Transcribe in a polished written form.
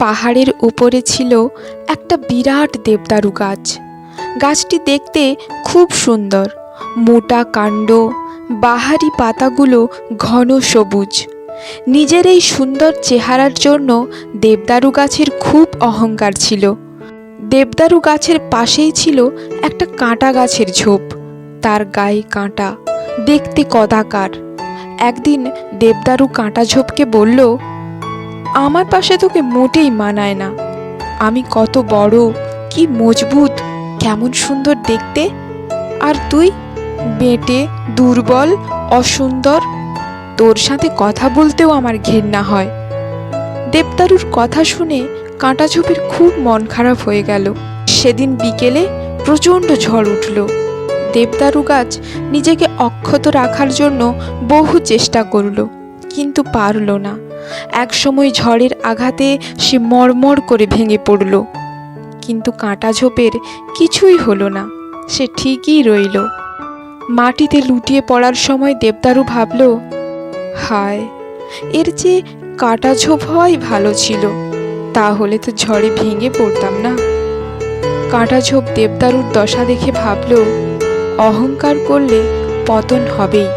পাহাড়ের উপরে ছিল একটা বিরাট দেবদারু গাছ। গাছটি দেখতে খুব সুন্দর, মোটা কাণ্ড, বাহারি পাতাগুলো ঘন সবুজ। নিজের এই সুন্দর চেহারার জন্য দেবদারু গাছের খুব অহংকার ছিল। দেবদারু গাছের পাশেই ছিল একটা কাঁটা গাছের ঝোপ, তার গায়ে কাঁটা, দেখতে কদাকার। একদিন দেবদারু কাঁটা ঝোপকে বলল, আমার পাশে তোকে মোটেই মানায় না। আমি কত বড়, কি মজবুত, কেমন সুন্দর দেখতে, আর তুই বেঁটে, দুর্বল, অসুন্দর। তোর সাথে কথা বলতেও আমার ঘেন্না হয়। দেবদারুর কথা শুনে কাঁটা ঝোপের খুব মন খারাপ হয়ে গেল। সেদিন বিকেলে প্রচণ্ড ঝড় উঠল। দেবদারু গাছ নিজেকে অক্ষত রাখার জন্য বহু চেষ্টা করল, কিন্তু পারল না। একসময় ঝড়ের আঘাতে সে মড়মড় করে ভেঙে পড়ল। কিন্তু কাঁটা ঝোপের কিছুই হলো না, সে ঠিকই রইল। মাটিতে লুটিয়ে পড়ার সময় দেবদারু ভাবল, হায়, এর চেয়ে কাঁটা ঝোপ হওয়াই ভালো ছিল, তাহলে তো ঝড়ে ভেঙে পড়তাম না। কাঁটা ঝোপ দেবদারুর দশা দেখে ভাবল, অহংকার করলে পতন হবেই।